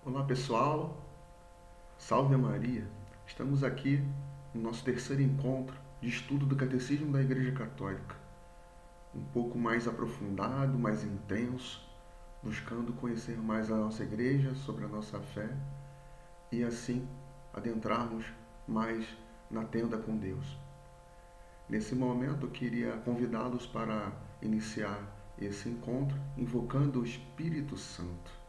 Olá pessoal, salve Maria! Estamos aqui no nosso terceiro encontro de estudo do Catecismo da Igreja Católica, um pouco mais aprofundado, mais intenso, buscando conhecer mais a nossa Igreja, sobre a nossa fé e assim adentrarmos mais na tenda com Deus. Nesse momento eu queria convidá-los para iniciar esse encontro invocando o Espírito Santo.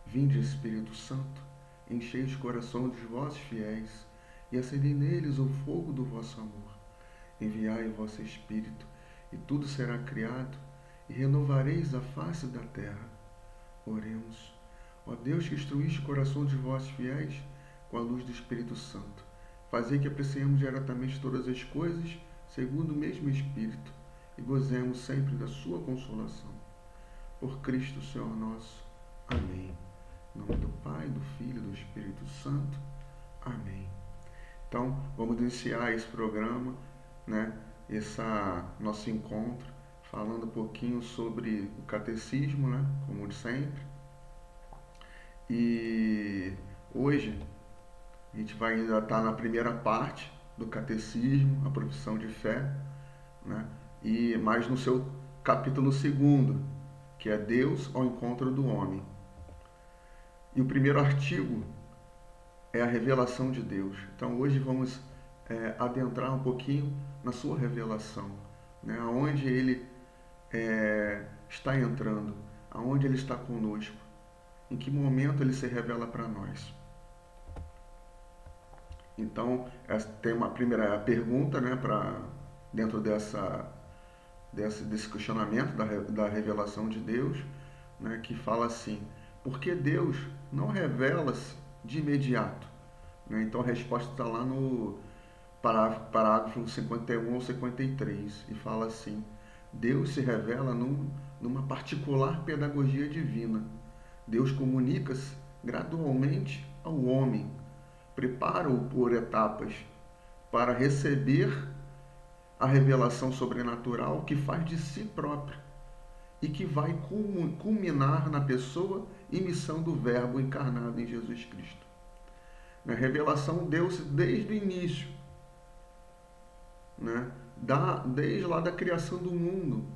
Vinde, Espírito Santo, enchei os corações dos vossos fiéis e acendei neles o fogo do vosso amor. Enviai o vosso Espírito, e tudo será criado, e renovareis a face da terra. Oremos. Ó Deus, que instruíste o coração dos vossos fiéis com a luz do Espírito Santo, fazei que apreciemos diretamente todas as coisas, segundo o mesmo Espírito, e gozemos sempre da sua consolação. Por Cristo, Senhor nosso. Amém. Em nome do Pai, do Filho e do Espírito Santo. Amém. Então, vamos iniciar esse programa, esse nosso encontro, falando um pouquinho sobre o catecismo, como de sempre. E hoje a gente vai ainda estar na primeira parte do catecismo, a profissão de fé, e mais no seu capítulo 2, que é Deus ao encontro do homem. E o primeiro artigo é a revelação de Deus. Então hoje vamos adentrar um pouquinho na sua revelação, aonde Ele está entrando, aonde Ele está conosco, em que momento Ele se revela para nós. Então tem uma primeira pergunta, para dentro desse questionamento da revelação de Deus, que fala assim: por que Deus não revela-se de imediato? Então a resposta está lá no parágrafo 51 ou 53 e fala assim: Deus se revela numa particular pedagogia divina. Deus comunica-se gradualmente ao homem, prepara-o por etapas para receber a revelação sobrenatural que faz de si próprio e que vai culminar na pessoa e missão do Verbo encarnado em Jesus Cristo. A revelação deu-se desde o início, desde lá da criação do mundo,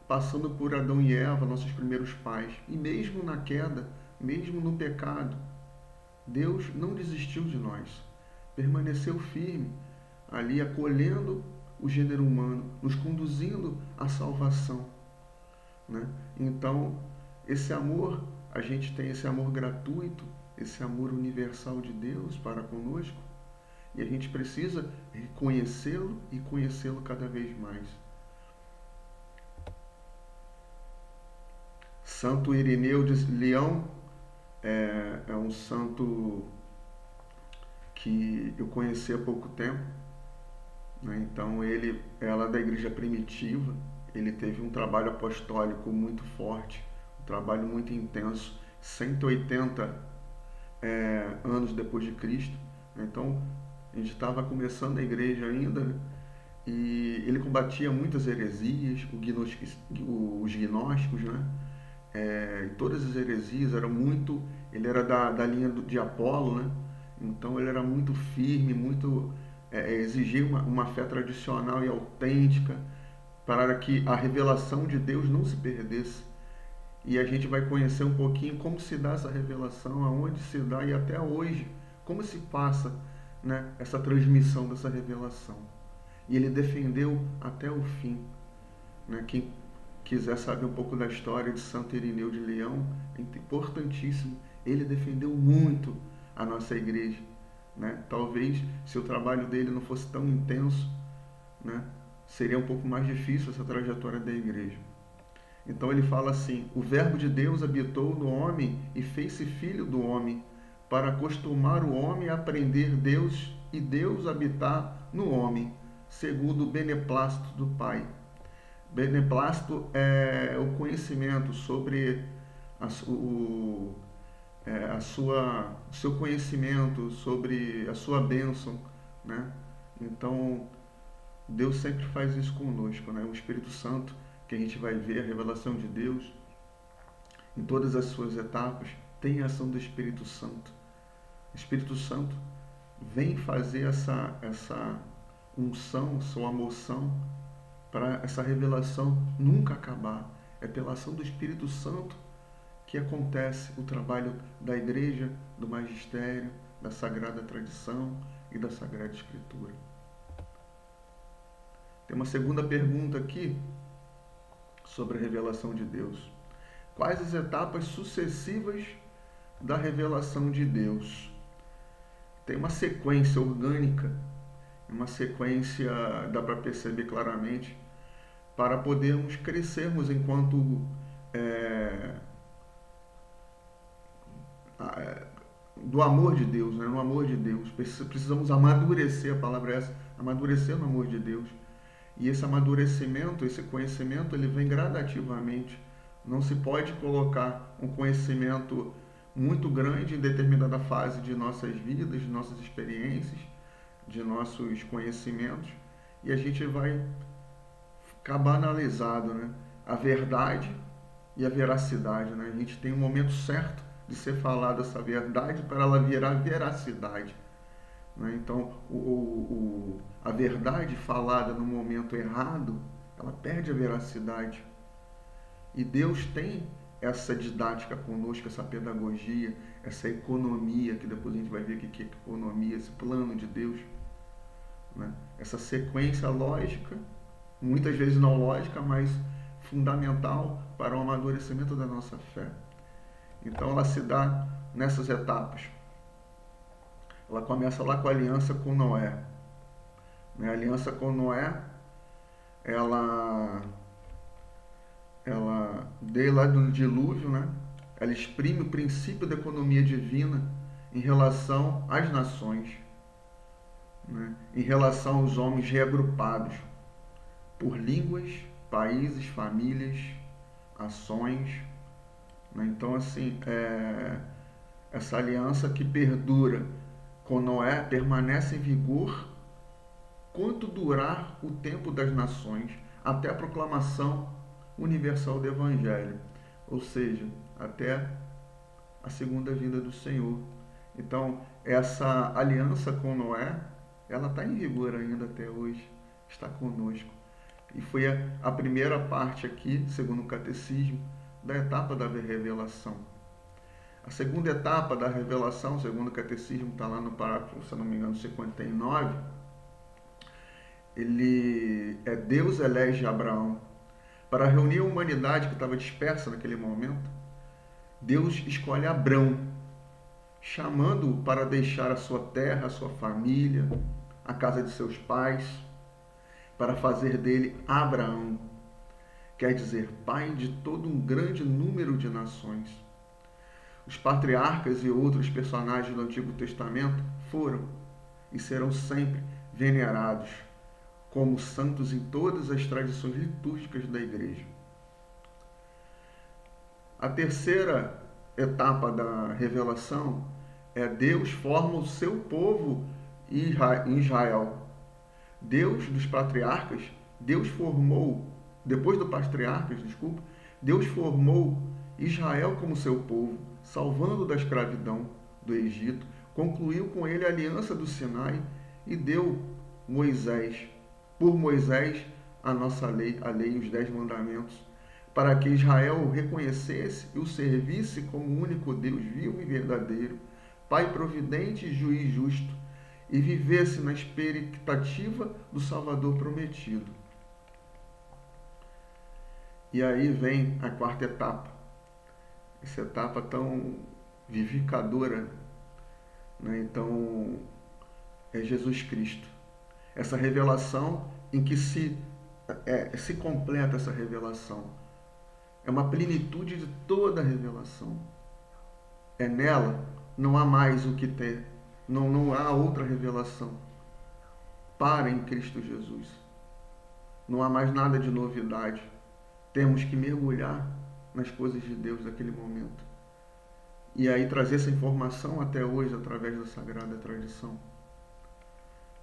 passando por Adão e Eva, nossos primeiros pais, e mesmo na queda, mesmo no pecado, Deus não desistiu de nós, permaneceu firme ali, acolhendo o gênero humano, nos conduzindo à salvação. Então, esse amor, a gente tem esse amor gratuito, esse amor universal de Deus para conosco, e a gente precisa reconhecê-lo e conhecê-lo cada vez mais. Santo Irineu de Leão é um santo que eu conheci há pouco tempo. Então ele é lá da igreja primitiva, ele teve um trabalho apostólico muito forte, um trabalho muito intenso, 180 anos depois de Cristo. Então a gente estava começando a igreja ainda, e ele combatia muitas heresias, os gnósticos, e todas as heresias eram muito. Ele era da linha de Apolo, então ele era muito firme, muito exigia uma fé tradicional e autêntica para que a revelação de Deus não se perdesse. E a gente vai conhecer um pouquinho como se dá essa revelação, aonde se dá e até hoje, como se passa essa transmissão dessa revelação. E ele defendeu até o fim. Quem quiser saber um pouco da história de Santo Irineu de Leão, é importantíssimo. Ele defendeu muito a nossa igreja. Talvez se o trabalho dele não fosse tão intenso, seria um pouco mais difícil essa trajetória da igreja. Então ele fala assim: o Verbo de Deus habitou no homem e fez-se filho do homem, para acostumar o homem a aprender Deus e Deus habitar no homem, segundo o beneplácito do Pai. Beneplácito é o conhecimento sobre o seu conhecimento, sobre a sua bênção, Então Deus sempre faz isso conosco, O Espírito Santo, que a gente vai ver a revelação de Deus em todas as suas etapas, tem a ação do Espírito Santo. O Espírito Santo vem fazer essa unção, sua moção, para essa revelação nunca acabar. É pela ação do Espírito Santo que acontece o trabalho da igreja, do magistério, da sagrada tradição e da Sagrada Escritura. Tem uma segunda pergunta aqui sobre a revelação de Deus. Quais as etapas sucessivas da revelação de Deus? Tem uma sequência orgânica, uma sequência, dá para perceber claramente, para podermos crescermos enquanto do amor de Deus, né? No amor de Deus. Precisamos amadurecer, a palavra é essa, amadurecer no amor de Deus. E esse amadurecimento, esse conhecimento, ele vem gradativamente. Não se pode colocar um conhecimento muito grande em determinada fase de nossas vidas, de nossas experiências, de nossos conhecimentos, e a gente vai ficar banalizado, né? A verdade e a veracidade, né? A gente tem um momento certo de ser falada essa verdade para ela virar veracidade, né? Então, a verdade falada no momento errado, ela perde a veracidade. E Deus tem essa didática conosco, essa pedagogia, essa economia, que depois a gente vai ver o que é economia, esse plano de Deus, né? Essa sequência lógica, muitas vezes não lógica, mas fundamental para o amadurecimento da nossa fé. Então ela se dá nessas etapas. Ela começa lá com a aliança com Noé. A aliança com Noé, ela desde lá do dilúvio, né? Ela exprime o princípio da economia divina em relação às nações, né? Em relação aos homens reagrupados por línguas, países, famílias, ações, né? Então, assim, essa aliança que perdura com Noé permanece em vigor quanto durar o tempo das nações, até a proclamação universal do Evangelho, ou seja, até a segunda vinda do Senhor. Então, essa aliança com Noé, ela está em vigor ainda até hoje, está conosco. E foi a primeira parte aqui, segundo o Catecismo, da etapa da revelação. A segunda etapa da revelação, segundo o Catecismo, está lá no parágrafo, se não me engano, 59, Deus elege Abraão para reunir a humanidade que estava dispersa naquele momento. Deus escolhe Abrão, chamando-o para deixar a sua terra, a sua família, a casa de seus pais, para fazer dele Abraão, quer dizer, pai de todo um grande número de nações. Os patriarcas e outros personagens do Antigo Testamento foram e serão sempre venerados como santos em todas as tradições litúrgicas da Igreja. A terceira etapa da revelação é Deus forma o seu povo em Israel. Deus dos patriarcas, Deus formou Israel como seu povo, salvando da escravidão do Egito, concluiu com ele a aliança do Sinai e deu por Moisés a nossa lei, a lei e os 10 mandamentos, para que Israel o reconhecesse e o servisse como o único Deus vivo e verdadeiro, Pai providente e juiz justo, e vivesse na expectativa do Salvador prometido. E aí vem a quarta etapa, essa etapa tão vivificadora, né? Então, é Jesus Cristo. Essa revelação em que se completa essa revelação. É uma plenitude de toda a revelação. É nela, não há mais o que ter. Não há outra revelação. Para em Cristo Jesus. Não há mais nada de novidade. Temos que mergulhar nas coisas de Deus naquele momento. E aí trazer essa informação até hoje através da Sagrada Tradição.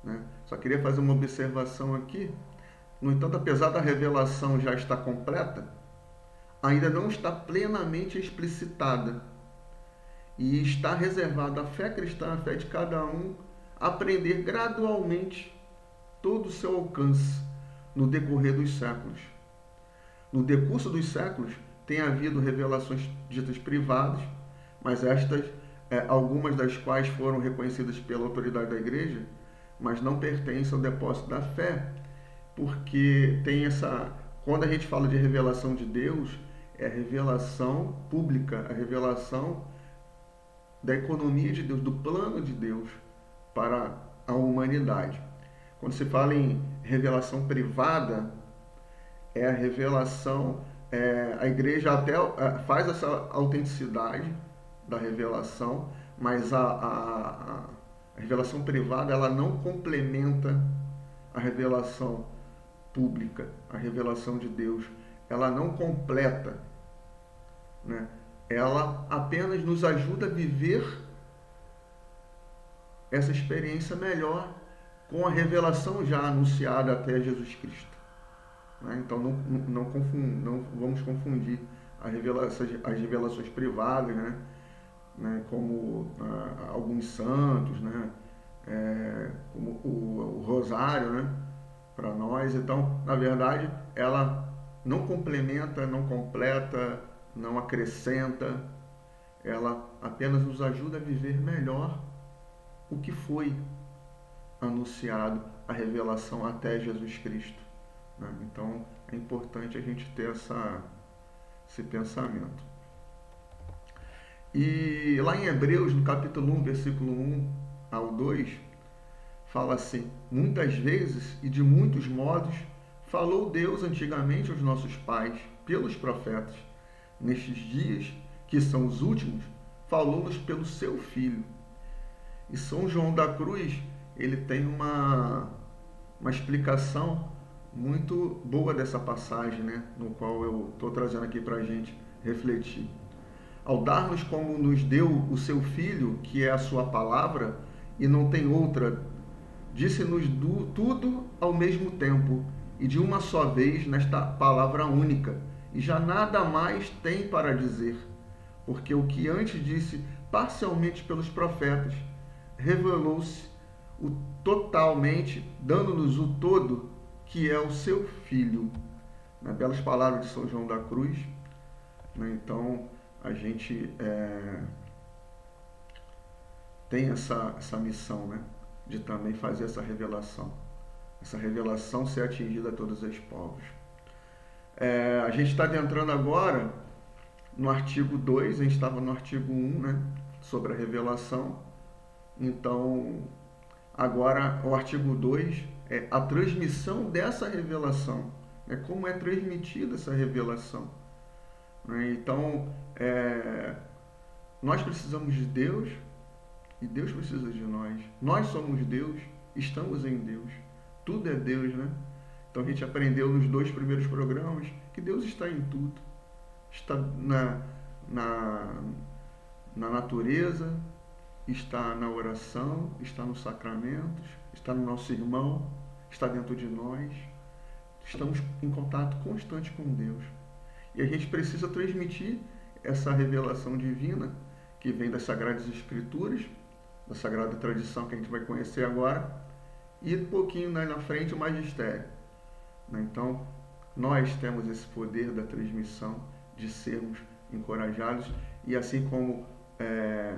Né? Só queria fazer uma observação aqui. No entanto, apesar da revelação já estar completa, ainda não está plenamente explicitada. e está reservado à fé cristã, à fé de cada um, aprender gradualmente todo o seu alcance no decorrer dos séculos. No decurso dos séculos, tem havido revelações ditas privadas, mas estas, algumas das quais foram reconhecidas pela autoridade da igreja, mas não pertencem ao depósito da fé, porque tem essa... Quando a gente fala de revelação de Deus, é a revelação pública, a revelação da economia de Deus, do plano de Deus para a humanidade. Quando se fala em revelação privada, é a revelação, a igreja até faz essa autenticidade da revelação, mas a revelação privada ela não complementa a revelação pública, a revelação de Deus. Ela não completa, né? Ela apenas nos ajuda a viver essa experiência melhor com a revelação já anunciada até Jesus Cristo. Né? Então não vamos confundir as revelações privadas, né? Como alguns santos, né? Como o rosário, né? Para nós. Então, na verdade, ela não complementa, não completa, não acrescenta, ela apenas nos ajuda a viver melhor o que foi anunciado, a revelação até Jesus Cristo. Né? Então, é importante a gente ter esse pensamento. E lá em Hebreus, no capítulo 1, versículo 1 ao 2, fala assim: muitas vezes e de muitos modos falou Deus antigamente aos nossos pais, pelos profetas. Nestes dias, que são os últimos, falou-nos pelo seu Filho. E São João da Cruz, ele tem uma explicação muito boa dessa passagem, né? No qual eu estou trazendo aqui para a gente refletir. Ao dar-nos como nos deu o seu Filho, que é a sua palavra, e não tem outra, disse-nos tudo ao mesmo tempo, e de uma só vez nesta palavra única, e já nada mais tem para dizer, porque o que antes disse parcialmente pelos profetas, revelou-se totalmente, dando-nos o todo, que é o seu Filho. Belas palavras de São João da Cruz. Então, a gente tem essa missão, né? De também fazer essa revelação ser atingida a todos os povos. A gente está adentrando agora no artigo 2, a gente estava no artigo 1, né, sobre a revelação. Então, agora o artigo 2 é a transmissão dessa revelação, né, como é transmitida essa revelação. Né? Então, nós precisamos de Deus e Deus precisa de nós. Nós somos Deus, estamos em Deus. Tudo é Deus, né? Então a gente aprendeu nos 2 primeiros programas que Deus está em tudo. Está na natureza, está na oração, está nos sacramentos, está no nosso irmão, está dentro de nós. Estamos em contato constante com Deus. E a gente precisa transmitir essa revelação divina que vem das Sagradas Escrituras, da Sagrada Tradição que a gente vai conhecer agora, e um pouquinho na frente o magistério. Então, nós temos esse poder da transmissão, de sermos encorajados, e assim como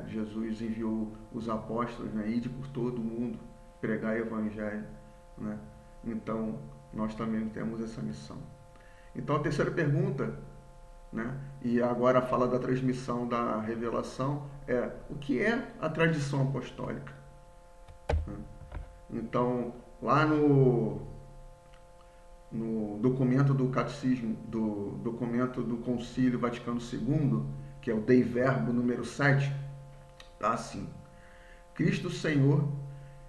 Jesus enviou os apóstolos, né, ide por todo o mundo, pregar o Evangelho, né? Então, nós também temos essa missão. Então, a terceira pergunta, né, e agora fala da transmissão da revelação, o que é a tradição apostólica? Então, lá no documento do Catecismo, do documento do Concílio Vaticano II, que é o Dei Verbo número 7, está assim: Cristo Senhor,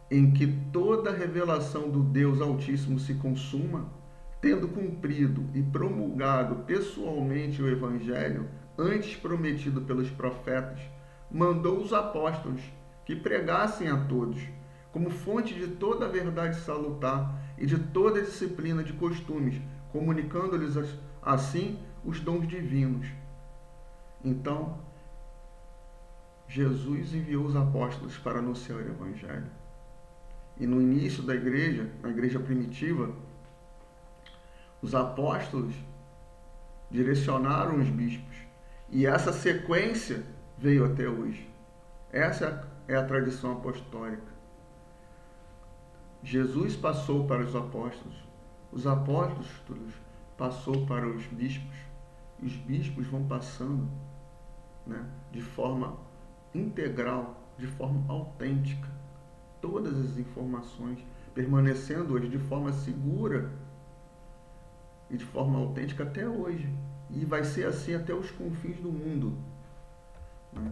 em que toda a revelação do Deus Altíssimo se consuma, tendo cumprido e promulgado pessoalmente o Evangelho, antes prometido pelos profetas, mandou os apóstolos que pregassem a todos, como fonte de toda a verdade salutar e de toda a disciplina de costumes, comunicando-lhes assim os dons divinos. Então, Jesus enviou os apóstolos para anunciar o Evangelho. E no início da igreja, na igreja primitiva, os apóstolos direcionaram os bispos. E essa sequência veio até hoje. Essa é a tradição apostólica. Jesus passou para os apóstolos passou para os bispos, e os bispos vão passando, né, de forma integral, de forma autêntica, todas as informações, permanecendo hoje de forma segura e de forma autêntica até hoje. E vai ser assim até os confins do mundo, né?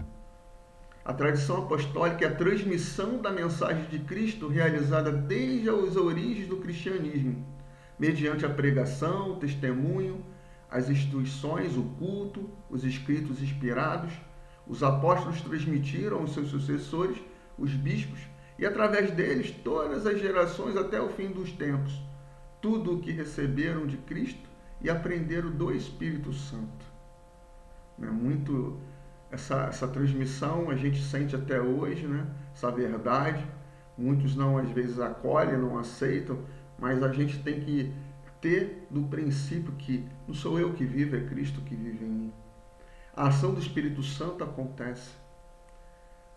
A tradição apostólica é a transmissão da mensagem de Cristo realizada desde as origens do cristianismo, mediante a pregação, o testemunho, as instituições, o culto, os escritos inspirados. Os apóstolos transmitiram aos seus sucessores, os bispos, e através deles todas as gerações até o fim dos tempos, tudo o que receberam de Cristo e aprenderam do Espírito Santo. Muito essa transmissão a gente sente até hoje, né? Essa verdade. Muitos não, às vezes, acolhem, não aceitam, mas a gente tem que ter do princípio que não sou eu que vivo, é Cristo que vive em mim. A ação do Espírito Santo acontece,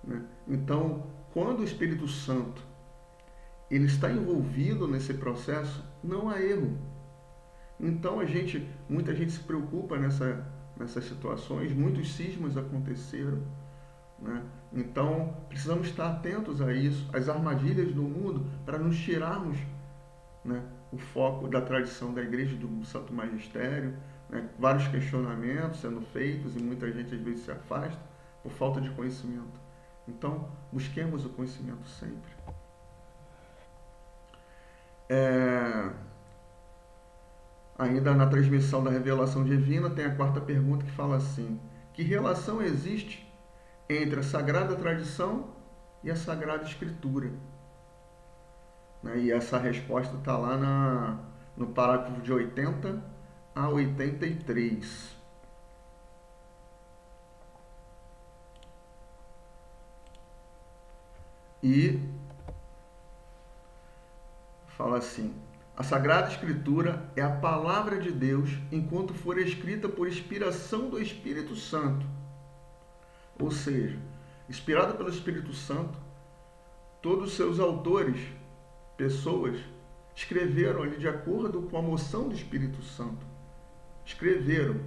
né? Então, quando o Espírito Santo ele está envolvido nesse processo, não há erro. Então muita gente se preocupa nessas situações, muitos cismas aconteceram, né? Então precisamos estar atentos a isso, às armadilhas do mundo, para nos tirarmos, né, o foco da tradição da igreja, do Santo Magistério, né? Vários questionamentos sendo feitos e muita gente às vezes se afasta por falta de conhecimento. Então busquemos o conhecimento sempre. Ainda na transmissão da revelação divina, tem a quarta pergunta que fala assim: que relação existe entre a Sagrada Tradição e a Sagrada Escritura? E essa resposta está lá no parágrafo de 80 a 83. E fala assim: a Sagrada Escritura é a palavra de Deus enquanto for escrita por inspiração do Espírito Santo. Ou seja, inspirada pelo Espírito Santo, todos os seus autores, pessoas, escreveram ali de acordo com a moção do Espírito Santo. Escreveram,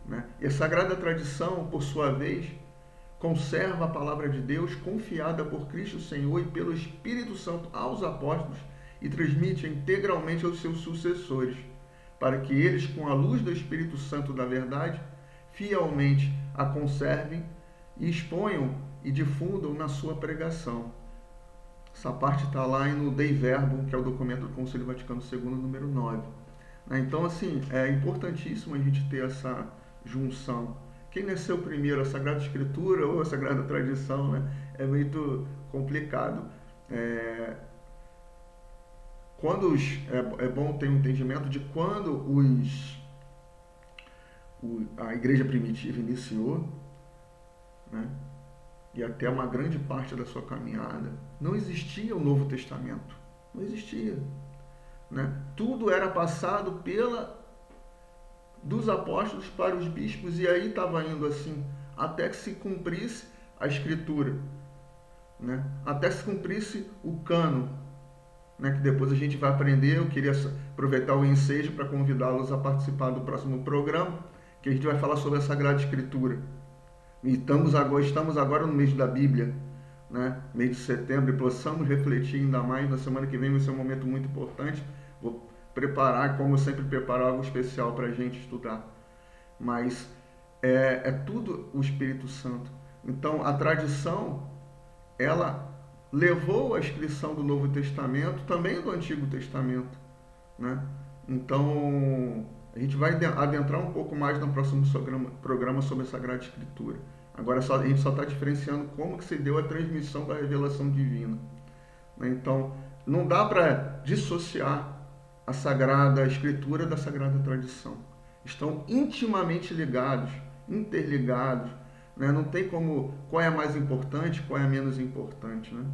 né? E a Sagrada Tradição, por sua vez, conserva a palavra de Deus confiada por Cristo Senhor e pelo Espírito Santo aos apóstolos e transmite integralmente aos seus sucessores, para que eles, com a luz do Espírito Santo da verdade, fielmente a conservem e exponham e difundam na sua pregação. Essa parte está lá no Dei Verbum, que é o documento do Concílio Vaticano II, número 9. Então, assim, é importantíssimo a gente ter essa junção. Quem nasceu primeiro, a Sagrada Escritura ou a Sagrada Tradição, né? É muito complicado. É bom ter um entendimento de quando a igreja primitiva iniciou, né? E até uma grande parte da sua caminhada, não existia o Novo Testamento. Não existia, né? Tudo era passado dos apóstolos para os bispos, e aí estava indo assim, até que se cumprisse a Escritura, né? Até que se cumprisse o cânon, né? Que depois a gente vai aprender. Eu queria aproveitar o ensejo para convidá-los a participar do próximo programa, que a gente vai falar sobre a Sagrada Escritura. E estamos agora no mês da Bíblia, né? Mês de setembro, e possamos refletir ainda mais. Na semana que vem vai ser um momento muito importante. Vou preparar, como eu sempre preparo, algo especial para a gente estudar. Mas é tudo o Espírito Santo. Então, a tradição, ela levou a inscrição do Novo Testamento, também do Antigo Testamento, né? Então, a gente vai adentrar um pouco mais no próximo programa sobre a Sagrada Escritura. Agora a gente só está diferenciando como que se deu a transmissão da revelação divina, né? Então, não dá para dissociar a Sagrada Escritura da Sagrada Tradição. Estão intimamente ligados, interligados, né? Não tem como, qual é a mais importante, qual é a menos importante, né?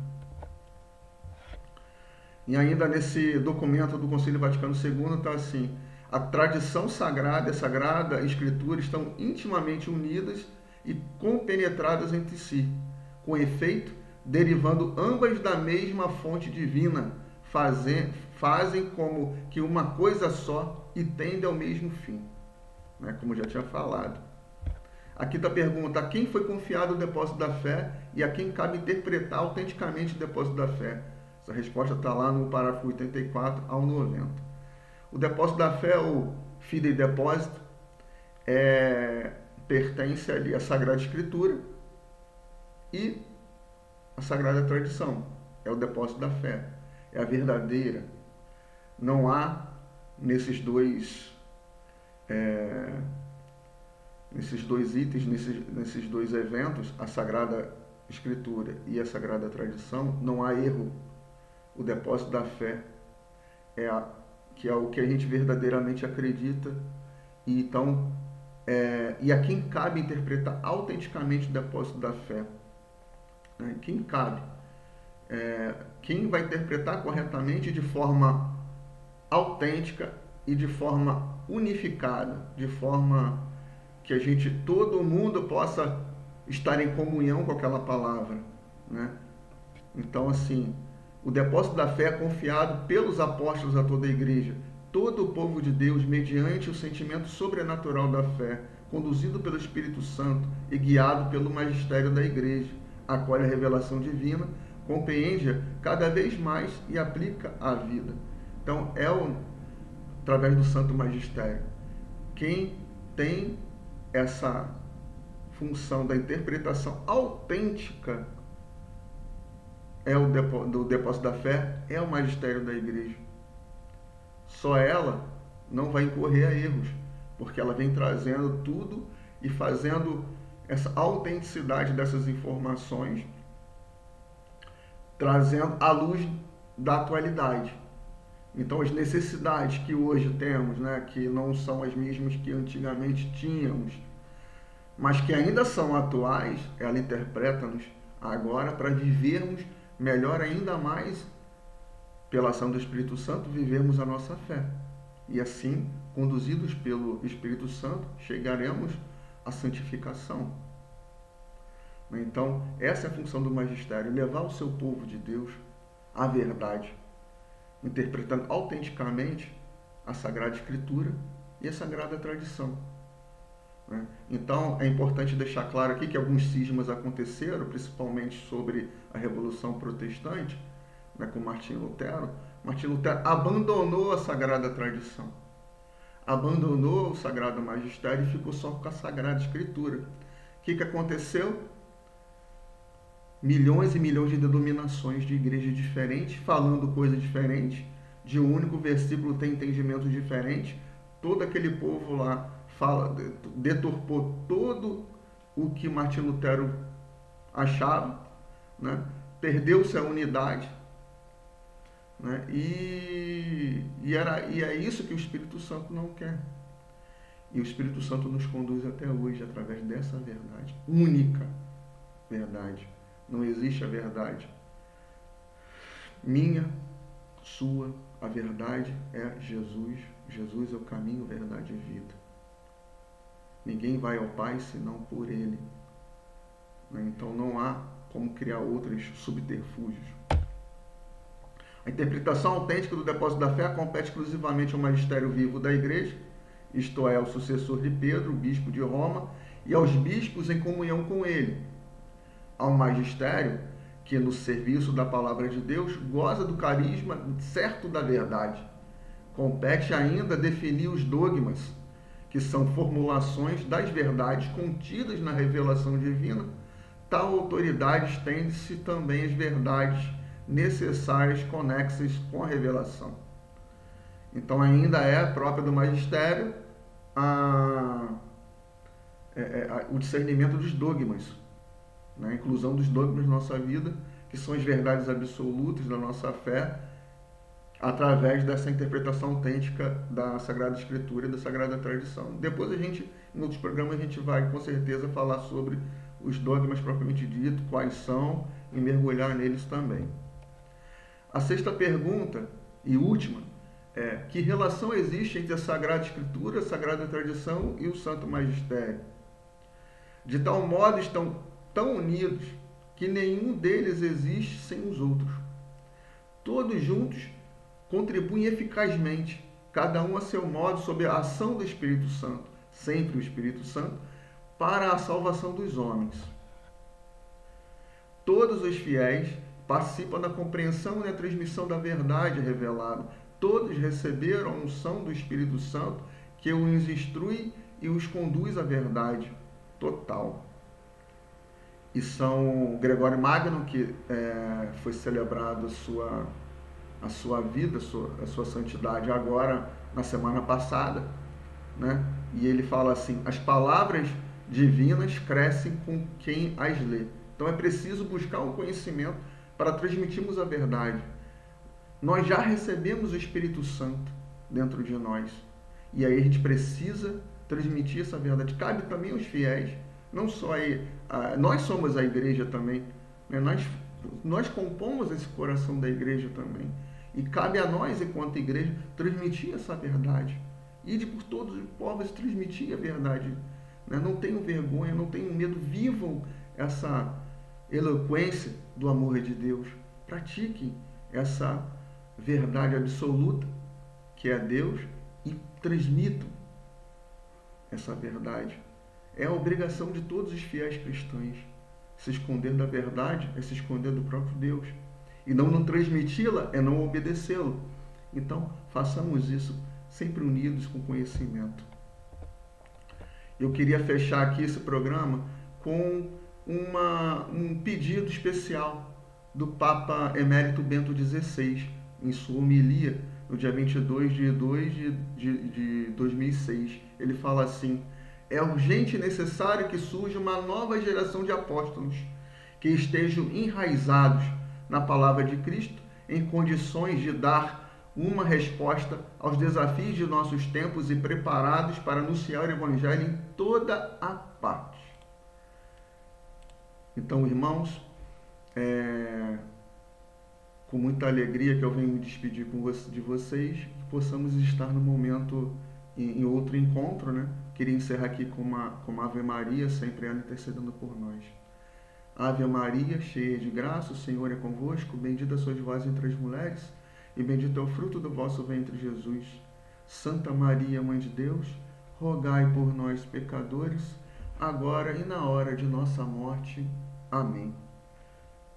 E ainda nesse documento do Concílio Vaticano II está assim: a tradição sagrada e a Sagrada Escritura estão intimamente unidas e compenetradas entre si, com efeito, derivando ambas da mesma fonte divina, fazem como que uma coisa só e tendem ao mesmo fim, né? Como já tinha falado. Aqui está a pergunta: a quem foi confiado o depósito da fé e a quem cabe interpretar autenticamente o depósito da fé? Essa resposta está lá no parágrafo 84 ao 90. O depósito da fé, ou fidei depósito, pertence ali à Sagrada Escritura e à Sagrada Tradição. É o depósito da fé, é a verdadeira. Não há nesses dois itens, nesses dois eventos, a Sagrada Escritura e a Sagrada Tradição, não há erro. O depósito da fé que é o que a gente verdadeiramente acredita, e então e a quem cabe interpretar autenticamente o depósito da fé, né? Quem cabe, quem vai interpretar corretamente de forma autêntica e de forma unificada, de forma que todo mundo possa estar em comunhão com aquela palavra, né? Então, assim, o depósito da fé é confiado pelos apóstolos a toda a igreja, todo o povo de Deus, mediante o sentimento sobrenatural da fé, conduzido pelo Espírito Santo e guiado pelo magistério da igreja, acolhe a revelação divina, compreende-a cada vez mais e aplica à vida. Então, através do Santo Magistério, quem tem essa função da interpretação autêntica do depósito da fé, é o magistério da igreja. Só ela não vai incorrer a erros, porque ela vem trazendo tudo e fazendo essa autenticidade dessas informações, trazendo à luz da atualidade. Então, as necessidades que hoje temos, né, que não são as mesmas que antigamente tínhamos, mas que ainda são atuais, ela interpreta-nos agora para vivermos melhor ainda mais, pela ação do Espírito Santo, vivermos a nossa fé. E assim, conduzidos pelo Espírito Santo, chegaremos à santificação. Então, essa é a função do magistério: levar o seu povo de Deus à verdade, interpretando autenticamente a Sagrada Escritura e a Sagrada Tradição. Então, é importante deixar claro aqui que alguns cismas aconteceram, principalmente sobre a Revolução Protestante, né, com Martinho Lutero. Martinho Lutero abandonou a Sagrada Tradição, abandonou o Sagrado Magistério e ficou só com a Sagrada Escritura. O que aconteceu? Milhões e milhões de denominações de igrejas diferentes, falando coisas diferentes, de um único versículo tem entendimentos diferentes. Todo aquele povo lá deturpou todo o que Martinho Lutero achava, né? Perdeu-se a unidade, né? E é isso que o Espírito Santo não quer. E o Espírito Santo nos conduz até hoje através dessa verdade, única verdade. Não existe a verdade minha, sua. A verdade é Jesus. Jesus é o caminho, verdade e vida. Ninguém vai ao Pai senão por Ele. Então não há como criar outros subterfúgios. A interpretação autêntica do depósito da fé compete exclusivamente ao magistério vivo da Igreja, isto é, ao sucessor de Pedro, bispo de Roma, e aos bispos em comunhão com ele. Ao magistério, que no serviço da palavra de Deus goza do carisma certo da verdade. Compete ainda definir os dogmas, que são formulações das verdades contidas na revelação divina. Tal autoridade estende-se também às verdades necessárias conexas com a revelação. Então ainda é própria do magistério o discernimento dos dogmas, né? A inclusão dos dogmas na nossa vida, que são as verdades absolutas da nossa fé, através dessa interpretação autêntica da Sagrada Escritura e da Sagrada Tradição. Depois em outros programas, a gente vai com certeza falar sobre os dogmas propriamente dito, quais são, e mergulhar neles também. A sexta pergunta e última é: que relação existe entre a Sagrada Escritura, a Sagrada Tradição e o Santo Magistério? De tal modo estão tão unidos que nenhum deles existe sem os outros. Todos juntos contribuem eficazmente, cada um a seu modo, sob a ação do Espírito Santo, sempre o Espírito Santo, para a salvação dos homens. Todos os fiéis participam da compreensão e da transmissão da verdade revelada. Todos receberam a unção do Espírito Santo, que os instrui e os conduz à verdade total. E São Gregório Magno, que foi celebrado a sua vida, a sua santidade agora, na semana passada, né? E ele fala assim: as palavras divinas crescem com quem as lê. Então é preciso buscar um conhecimento para transmitirmos a verdade. Nós já recebemos o Espírito Santo dentro de nós. E aí a gente precisa transmitir essa verdade. Cabe também aos fiéis. Não só nós somos a igreja também. Né? Nós compomos esse coração da igreja também. E cabe a nós, enquanto igreja, transmitir essa verdade. Ide por todos os povos transmitir a verdade. Né? Não tenham vergonha, não tenham medo. Vivam essa eloquência do amor de Deus. Pratiquem essa verdade absoluta, que é Deus, e transmitam essa verdade. É a obrigação de todos os fiéis cristãos. Se esconder da verdade é se esconder do próprio Deus. E não transmiti-la é não obedecê-lo. Então, façamos isso sempre unidos com conhecimento. Eu queria fechar aqui esse programa com um pedido especial do Papa Emérito Bento XVI, em sua homilia, no dia 22 de 2 de 2006. Ele fala assim: é urgente e necessário que surja uma nova geração de apóstolos que estejam enraizados na palavra de Cristo, em condições de dar uma resposta aos desafios de nossos tempos e preparados para anunciar o Evangelho em toda a parte. Então, irmãos, com muita alegria que eu venho me despedir de vocês, que possamos estar no momento em outro encontro, né? Queria encerrar aqui com uma Ave Maria, sempre ela intercedendo por nós. Ave Maria, cheia de graça, o Senhor é convosco, bendita sois vós entre as mulheres, e bendito é o fruto do vosso ventre, Jesus. Santa Maria, Mãe de Deus, rogai por nós, pecadores, agora e na hora de nossa morte. Amém.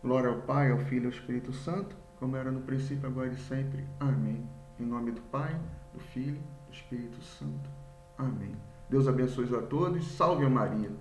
Glória ao Pai, ao Filho e ao Espírito Santo, como era no princípio, agora e sempre. Amém. Em nome do Pai, do Filho e do Espírito Santo. Amém. Deus abençoe a todos. Salve a Maria.